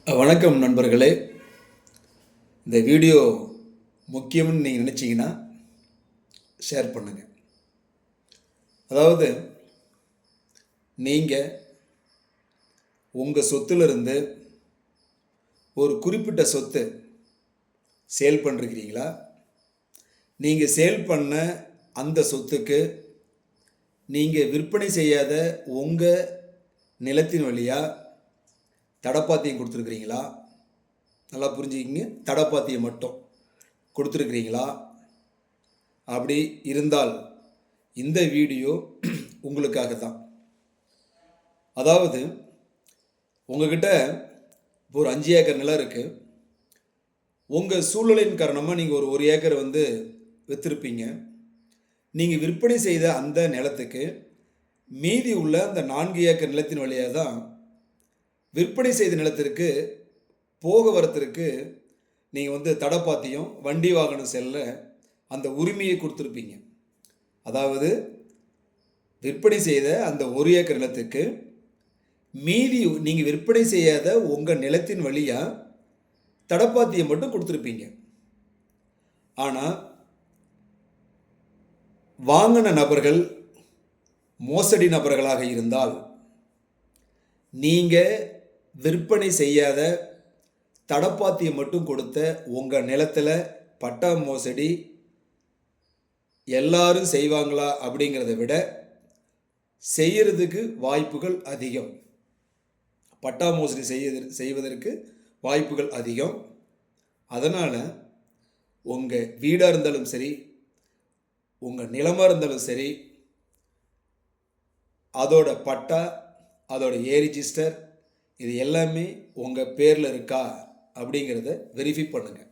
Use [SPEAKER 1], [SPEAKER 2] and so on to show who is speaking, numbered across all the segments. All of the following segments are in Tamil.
[SPEAKER 1] வணக்கம் நண்பர்களே. இந்த வீடியோ முக்கியம்னு நீங்கள் நினச்சிங்கன்னா ஷேர் பண்ணுங்கள். அதாவது நீங்கள் உங்கள் சொத்துலேருந்து ஒரு குறிப்பிட்ட சொத்து சேல் பண்ணுறீங்களா? நீங்கள் சேல் பண்ண அந்த சொத்துக்கு நீங்கள் விற்பனை செய்யாத உங்கள் நிலத்தின் வழியாக தடப்பாத்தியம் கொடுத்துருக்குறீங்களா? நல்லா புரிஞ்சுக்கிங்க. தடப்பாத்தியம் மட்டும் கொடுத்துருக்குறீங்களா? அப்படி இருந்தால் இந்த வீடியோ உங்களுக்காக தான். அதாவது உங்ககிட்ட ஒரு 5 ஏக்கர் நிலம் இருக்குது. உங்கள் சூழ்நிலையின் காரணமாக நீங்கள் ஒரு ஏக்கரை விற்றுருப்பீங்க. நீங்கள் விற்பனை செய்த அந்த நிலத்துக்கு மீதி உள்ள அந்த 4 ஏக்கர் நிலத்தின் வழியாக தான் விற்பனை செய்த நிலத்திற்கு போக வரத்திற்கு நீங்கள் தடப்பாத்தியம் வண்டி வாகனம் செல்ல அந்த உரிமையை கொடுத்துருப்பீங்க. அதாவது விற்பனை செய்த அந்த 1 ஏக்கர் நிலத்துக்கு மீதி நீங்கள் விற்பனை செய்யாத உங்கள் நிலத்தின் வழியாக தடப்பாத்தியம் மட்டும் கொடுத்துருப்பீங்க. ஆனால் வாங்கின நபர்கள் மோசடி நபர்களாக இருந்தால் நீங்கள் விற்பனை செய்யாத தடப்பாத்தியம் மட்டும் கொடுத்த உங்கள் நிலத்தில் பட்டா மோசடி எல்லாரும் செய்வாங்களா அப்படிங்கிறத விட செய்கிறதுக்கு வாய்ப்புகள் அதிகம். பட்டா மோசடி செய்வதற்கு வாய்ப்புகள் அதிகம். அதனால் உங்கள் வீடாக இருந்தாலும் சரி, உங்கள் நிலமாக இருந்தாலும் சரி, அதோட பட்டா, அதோட ரிஜிஸ்டர் இது எல்லாமே உங்கள் பேரில் இருக்கா அப்படிங்கிறத வெரிஃபை பண்ணுங்கள்.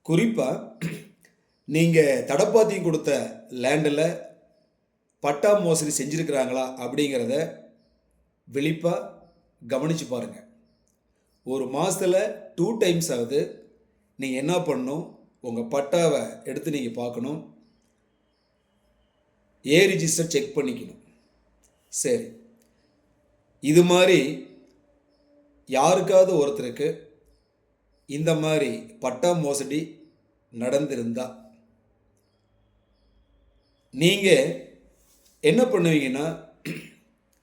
[SPEAKER 1] குறிப்பாக நீங்கள் தடப்பாத்தியம் கொடுத்த லேண்டில் பட்டா மோசடி செஞ்சுருக்கிறாங்களா அப்படிங்கிறத விழிப்பாக கவனித்து பாருங்கள். ஒரு மாதத்தில் 2 டைம்ஸ் ஆகுது நீங்கள் என்ன பண்ணணும், உங்கள் பட்டாவை எடுத்து நீங்கள் பார்க்கணும், ரிஜிஸ்டர் செக் பண்ணிக்கணும். சரி, இது மாதிரி யாருக்காவது ஒருத்தருக்கு இந்த மாதிரி பட்டா மோசடி நடந்திருந்தா நீங்கள் என்ன பண்ணுவீங்கன்னா,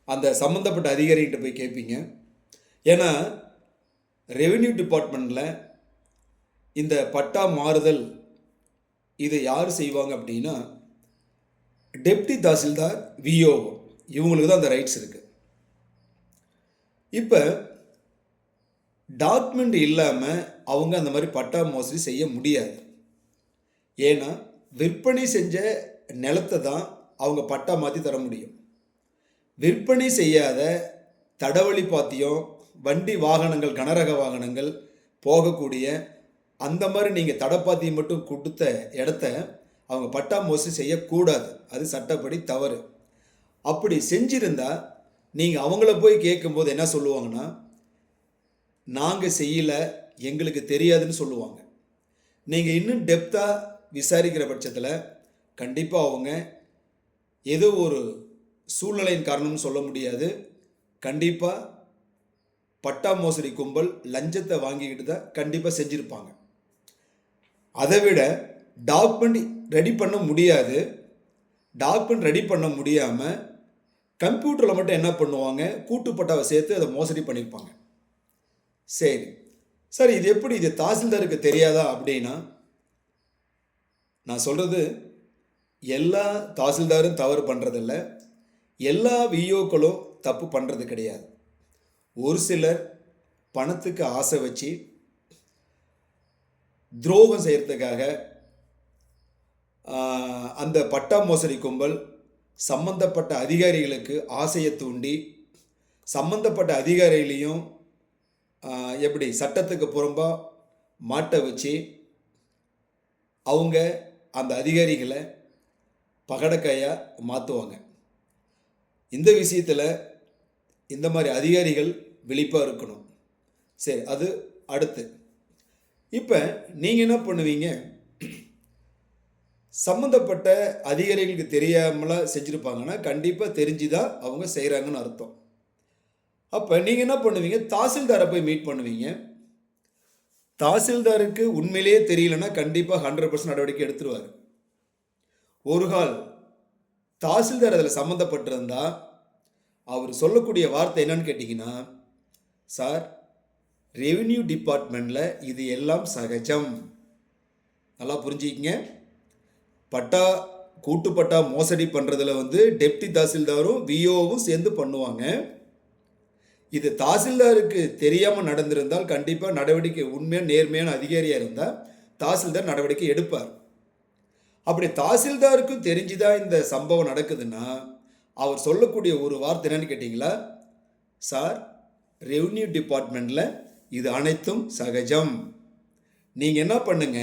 [SPEAKER 1] அந்த சம்மந்தப்பட்ட அதிகாரிகிட்ட போய் கேட்பீங்க. ஏன்னா ரெவென்யூ டிபார்ட்மெண்ட்டில் இந்த பட்டா மாறுதல் இதை யார் செய்வாங்க அப்படின்னா, டெப்டி தாசில்தார், விஓ, இவங்களுக்கு தான் அந்த ரைட்ஸ் இருக்குது. இப்போ டாக்குமெண்ட் இல்லாமல் அவங்க அந்த மாதிரி பட்டா மோசடி செய்ய முடியாது. ஏன்னா விற்பனை செஞ்ச நிலத்தை தான் அவங்க பட்டா மாற்றி தர முடியும். விற்பனை செய்யாத தடவழி பாத்தியம், வண்டி வாகனங்கள், கனரக வாகனங்கள் போகக்கூடிய அந்த மாதிரி நீங்கள் தடப்பாத்தியம் மட்டும் கொடுத்த இடத்த அவங்க பட்டா மோசடி செய்யக்கூடாது. அது சட்டப்படி தவறு. அப்படி செஞ்சிருந்தால் நீங்கள் அவங்கள போய் கேட்கும்போது என்ன சொல்லுவாங்கன்னா, நாங்கள் செய்யலை, எங்களுக்கு தெரியாதுன்னு சொல்லுவாங்க. நீங்கள் இன்னும் டெப்த்தாக விசாரிக்கிற பட்சத்தில் கண்டிப்பாக அவங்க ஏதோ ஒரு சூழ்நிலையின் காரணம்னு சொல்ல முடியாது. கண்டிப்பாக பட்டா மோசடி கும்பல் லஞ்சத்தை வாங்கிக்கிட்டு தான் கண்டிப்பாக செஞ்சுருப்பாங்க. அதை விட டாக்குமெண்ட் ரெடி பண்ண முடியாது. டாக்குமெண்ட் ரெடி பண்ண முடியாமல் கம்ப்யூட்டரில் மட்டும் என்ன பண்ணுவாங்க, கூட்டுப்பட்டாவை சேர்த்து அதை மோசடி பண்ணியிருப்பாங்க. சரி சார், இது எப்படி, இது தாசில்தாருக்கு தெரியாதா அப்படின்னா, நான் சொல்கிறது எல்லா தாசில்தாரும் தவறு பண்ணுறதில்ல, எல்லா விஓக்களும் தப்பு பண்ணுறது கிடையாது. ஒரு சிலர் பணத்துக்கு ஆசை வச்சு துரோகம் செய்கிறதுக்காக அந்த பட்டா மோசடி கும்பல் சம்பந்தப்பட்ட அதிகாரிகளுக்கு ஆசையை தூண்டி சம்பந்தப்பட்ட அதிகாரிகளையும் எப்படி சட்டத்துக்கு புறம்பாக மாட்ட வச்சு அவங்க அந்த அதிகாரிகளை பகடக்காயாக மாற்றுவாங்க. இந்த விஷயத்தில் இந்த மாதிரி அதிகாரிகள் விழிப்பாக இருக்கணும். சரி, அது அடுத்து. இப்போ நீங்கள் என்ன பண்ணுவீங்க, சம்மந்தப்பட்ட அதிகாரிகளுக்கு தெரியாமலாம் செஞ்சுருப்பாங்கன்னா கண்டிப்பாக தெரிஞ்சு தான் அவங்க செய்கிறாங்கன்னு அர்த்தம். அப்போ நீங்கள் என்ன பண்ணுவீங்க, தாசில்தாரை போய் மீட் பண்ணுவீங்க. தாசில்தாருக்கு உண்மையிலேயே தெரியலன்னா கண்டிப்பாக 100% நடவடிக்கை எடுத்துருவார். ஒரு கால் தாசில்தார் அதில் சம்மந்தப்பட்டிருந்தா அவர் சொல்லக்கூடிய வார்த்தை என்னன்னு கேட்டிங்கன்னா, சார், ரெவென்யூ டிபார்ட்மெண்ட்டில் இது எல்லாம் சகஜம். நல்லா புரிஞ்சுக்கிங்க. பட்டா கூட்டுப்பட்டா மோசடி பண்ணுறதுல டெப்டி தாசில்தாரும் விஓவும் சேர்ந்து பண்ணுவாங்க. இது தாசில்தாருக்கு தெரியாமல் நடந்திருந்தால் கண்டிப்பாக நடவடிக்கை, உண்மையான நேர்மையான அதிகாரியாக இருந்தால் தாசில்தார் நடவடிக்கை எடுப்பார். அப்படி தாசில்தாருக்கும் தெரிஞ்சுதான் இந்த சம்பவம் நடக்குதுன்னா அவர் சொல்லக்கூடிய ஒரு வார்த்தை என்னன்னு கேட்டிங்களா, சார், ரெவென்யூ டிபார்ட்மெண்ட்டில் இது அனைத்தும் சகஜம். நீங்கள் என்ன பண்ணுங்க,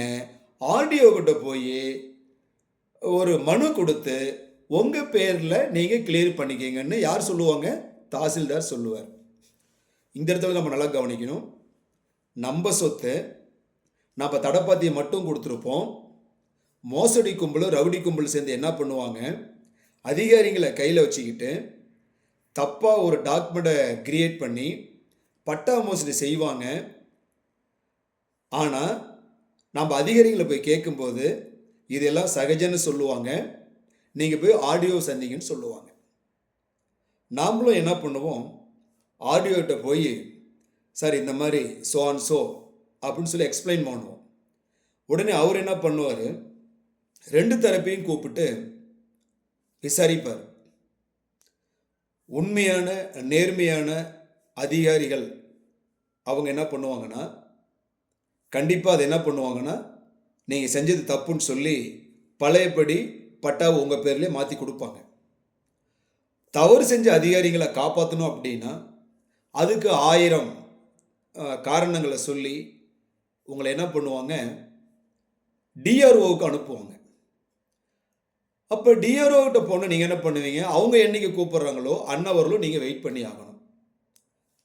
[SPEAKER 1] ஆர்டிஓ கிட்ட போய் ஒரு மனு கொடுத்து உங்கள் பேரில் நீங்கள் கிளியர் பண்ணிக்கங்கன்னு யார் சொல்லுவாங்க, தாசில்தார் சொல்லுவார். இந்த இடத்துல நம்ம நல்லா கவனிக்கணும். நம்ம சொத்து நம்ம தடப்பாத்தியை மட்டும் கொடுத்துருப்போம். மோசடி கும்பல், ரவுடி கும்பல் சேர்ந்து என்ன பண்ணுவாங்க, அதிகாரிகளை கையில் வச்சுக்கிட்டு தப்பாக ஒரு டாக்குமெண்ட்டை கிரியேட் பண்ணி பட்டா மோசடி செய்வாங்க. ஆனால் நம்ம அதிகாரிகளை போய் கேட்கும்போது இதெல்லாம் சகஜன்னு சொல்லுவாங்க. நீங்கள் போய் ஆடியோ சந்திங்கன்னு சொல்லுவாங்க. நாமளும் என்ன பண்ணுவோம், ஆடியோகிட்ட போய் சார் இந்த மாதிரி ஸோ அண்ட் ஸோ அப்படின்னு சொல்லி எக்ஸ்பிளைன் பண்ணுவோம். உடனே அவர் என்ன பண்ணுவார், 2 தரப்பையும் கூப்பிட்டு விசாரிப்பார். உண்மையான நேர்மையான அதிகாரிகள் அவங்க என்ன பண்ணுவாங்கன்னா, கண்டிப்பாக அதை என்ன பண்ணுவாங்கன்னா, நீங்கள் செஞ்சது தப்புன்னு சொல்லி பழையபடி பட்டாவை உங்கள் பேர்லேயே மாற்றி கொடுப்பாங்க. தவறு செஞ்ச அதிகாரிகளை காப்பாற்றணும் அப்படின்னா அதுக்கு 1000 காரணங்களை சொல்லி உங்களை என்ன பண்ணுவாங்க, டிஆர்ஓவுக்கு அனுப்புவாங்க. அப்போ டிஆர்ஓ கிட்ட போனால் நீங்கள் என்ன பண்ணுவீங்க, அவங்க என்னைக்கு கூப்பிட்றாங்களோ அன்னவர்களும் நீங்கள் வெயிட் பண்ணி ஆகணும்.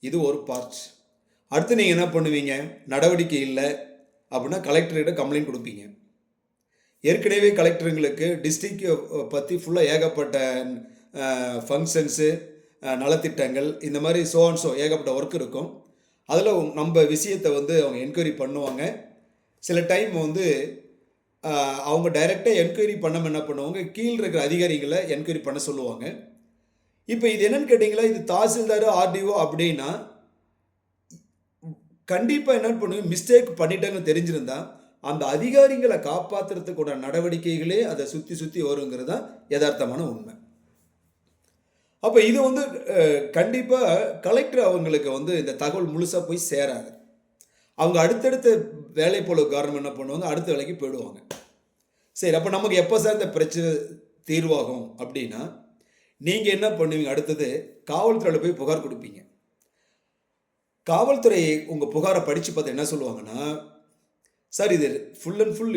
[SPEAKER 1] இது ஒரு பார்ட். அடுத்து நீங்கள் என்ன பண்ணுவீங்க, நடவடிக்கை இல்லை அப்படின்னா கலெக்டர்கிட்ட கம்ப்ளைண்ட் கொடுப்பீங்க. ஏற்கனவே கலெக்டருங்களுக்கு டிஸ்ட்ரிக்ட் பற்றி ஃபுல்லாக ஏகப்பட்ட ஃபங்க்ஷன்ஸு, நலத்திட்டங்கள், இந்த மாதிரி ஸோ அண்ட் ஸோ ஏகப்பட்ட ஒர்க் இருக்கும். அதில் நம்ம விஷயத்தை அவங்க என்கொயரி பண்ணுவாங்க. சில டைம் அவங்க டைரெக்டாக என்கொயரி பண்ணாமல் என்ன பண்ணுவாங்க, கீழே இருக்கிற அதிகாரிகளை என்கொயரி பண்ண சொல்லுவாங்க. இப்போ இது என்னன்னு கேட்டிங்களா, இது தாசில்தார் ஆர்டிஓ அப்படின்னா கண்டிப்பாக என்ன பண்ணுவீங்க, மிஸ்டேக் பண்ணிட்டாங்கன்னு தெரிஞ்சிருந்தா அந்த அதிகாரிகளை காப்பாற்றுறதுக்கூட நடவடிக்கைகளே அதை சுற்றி வருங்கிறது தான் யதார்த்தமான உண்மை. அப்போ இது கண்டிப்பாக கலெக்டர் அவங்களுக்கு இந்த தகவல் முழுசாக போய் சேராது. அவங்க அடுத்தடுத்த வேலை போல காரணம் என்ன பண்ணுவாங்க, அடுத்த வேலைக்கு போயிடுவாங்க. சரி, அப்போ நமக்கு எப்போ சார் இந்த பிரச்சனை தீர்வாகும் அப்படின்னா, நீங்கள் என்ன பண்ணுவீங்க, அடுத்தது காவல்துறையில் போய் புகார் கொடுப்பீங்க. காவல்துறை உங்கள் புகாரை படித்து பார்த்து என்ன சொல்லுவாங்கன்னா, சார், இது full and full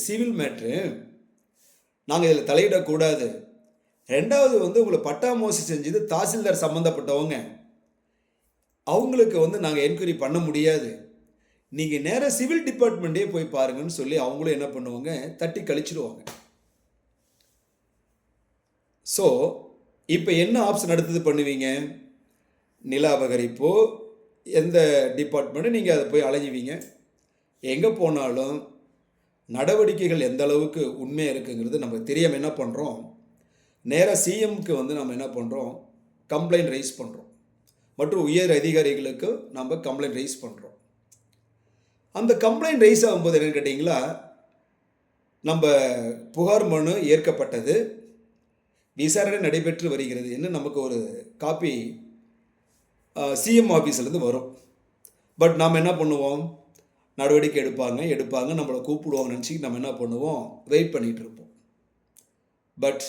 [SPEAKER 1] civil matter, நாங்கள் இதில் தலையிடக்கூடாது. ரெண்டாவது உங்களை பட்டா மோசடி செஞ்சது தாசில்தார் சம்மந்தப்பட்டவங்க, அவங்களுக்கு நாங்கள் என்கொயரி பண்ண முடியாது, நீங்கள் நேராக சிவில் டிபார்ட்மெண்ட்டே போய் பாருங்கன்னு சொல்லி அவங்களும் என்ன பண்ணுவாங்க, தட்டி கழிச்சிடுவாங்க. ஸோ இப்போ என்ன ஆப்ஷன் அடுத்தது பண்ணுவீங்க, நில அபகரிப்போ எந்த டிபார்ட்மெண்ட்டு நீங்கள் அதை போய் அலைஞ்சுவீங்க. எங்கே போனாலும் நடவடிக்கைகள் எந்த அளவுக்கு உண்மையாக இருக்குங்கிறது நமக்கு தெரியாமல் என்ன பண்ணுறோம், நேராக சிஎம்க்கு நம்ம என்ன பண்ணுறோம், கம்ப்ளைண்ட் ரைஸ் பண்ணுறோம். மற்றும் உயர் அதிகாரிகளுக்கு நம்ம கம்ப்ளைண்ட் ரைஸ் பண்ணுறோம். அந்த கம்ப்ளைண்ட் ரைஸ் ஆகும்போது என்னென்னு கேட்டிங்களா, நம்ம புகார் மனு ஏற்கப்பட்டது, விசாரணை நடைபெற்று வருகிறது என்ன நமக்கு ஒரு காப்பி சிஎம் ஆஃபீஸ்லேருந்து வரும். பட் நாம் என்ன பண்ணுவோம், நடவடிக்கை எடுப்பாங்க, நம்மளை கூப்பிடுவாங்க நினச்சி நம்ம என்ன பண்ணுவோம், வெயிட் பண்ணிகிட்டு இருப்போம். பட்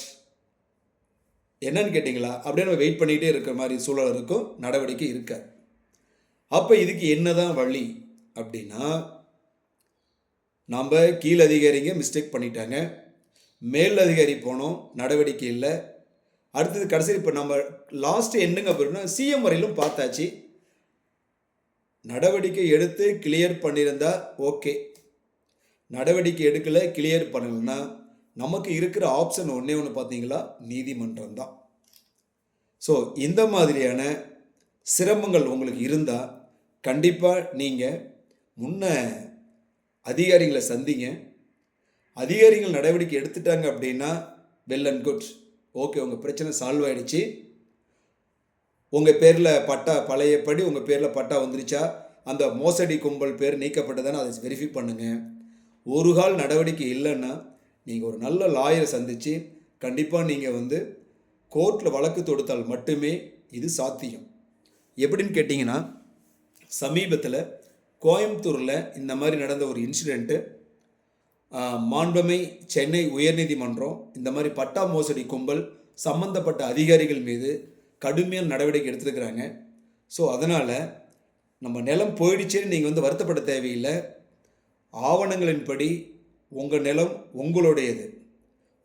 [SPEAKER 1] என்னன்னு கேட்டிங்களா, அப்படியே நம்ம வெயிட் பண்ணிகிட்டே இருக்கிற மாதிரி சூழல் இருக்கும், நடவடிக்கை இருக்காது. அப்போ இதுக்கு என்ன தான் வழி அப்படின்னா, நம்ம கீழ் அதிகாரிங்க மிஸ்டேக் பண்ணிட்டாங்க, மேல் அதிகாரி போனோம், நடவடிக்கை இல்லை. அடுத்தது கடைசி இப்போ நம்ம லாஸ்ட்டு என்னங்க அப்படின்னா சிஎம் வரையிலும் பார்த்தாச்சு, நடவடிக்கை எடுத்து கிளியர் பண்ணியிருந்தா ஓகே, நடவடிக்கை எடுக்கலை கிளியர் பண்ணலைன்னா நமக்கு இருக்கிற ஆப்ஷன் ஒன்று பார்த்தீங்களா, நீதிமன்றம் தான். ஸோ இந்த மாதிரியான சிரமங்கள் உங்களுக்கு இருந்தால் கண்டிப்பாக நீங்கள் முன்ன அதிகாரிகளை சந்திங்க. அதிகாரிகள் நடவடிக்கை எடுத்துட்டாங்க அப்படின்னா வெல் அண்ட் குட். ஓகே, உங்கள் பிரச்சனை சால்வ் ஆகிடுச்சு. உங்கள் பேரில் பட்டா பழையபடி உங்கள் பேரில் பட்டா வந்துருச்சா, அந்த மோசடி கும்பல் பேர் நீக்கப்பட்டதானே அதை வெரிஃபை பண்ணுங்கள். ஒரு கால் நடவடிக்கை இல்லைன்னா நீங்கள் ஒரு நல்ல லாயரை சந்தித்து கண்டிப்பாக நீங்கள் கோர்ட்டில் வழக்கு தொடுத்தால் மட்டுமே இது சாத்தியம். எப்படின்னு கேட்டிங்கன்னா, சமீபத்தில் கோயம்புத்தூரில் இந்த மாதிரி நடந்த ஒரு இன்சிடெண்ட்டு. மாண்புமை சென்னை உயர்நீதிமன்றம் இந்த மாதிரி பட்டா மோசடி கும்பல் சம்பந்தப்பட்ட அதிகாரிகள் மீது கடுமையான நடவடிக்கை எடுத்துருக்கிறாங்க. ஸோ அதனால் நம்ம நிலம் போயிடுச்சேன்னு நீங்கள் வருத்தப்பட தேவையில்லை. ஆவணங்களின்படி உங்கள் நிலம் உங்களுடையது.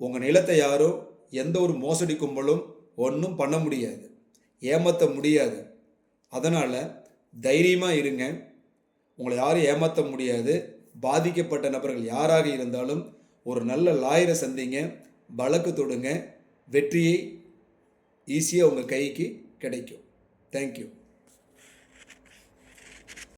[SPEAKER 1] உங்கள் நிலத்தை யாரும் எந்த ஒரு மோசடி கும்பலும் ஒன்றும் பண்ண முடியாது, ஏமாற்ற முடியாது. அதனால் தைரியமாக இருங்க. உங்களை யாரும் ஏமாற்ற முடியாது. பாதிக்கப்பட்ட நபர்கள் யாராக இருந்தாலும் ஒரு நல்ல லாயரை சந்திங்க, வழக்கு தொடுங்க. வெற்றியை ஈஸியாக உங்கள் கைக்கு கிடைக்கும். தேங்க்யூ.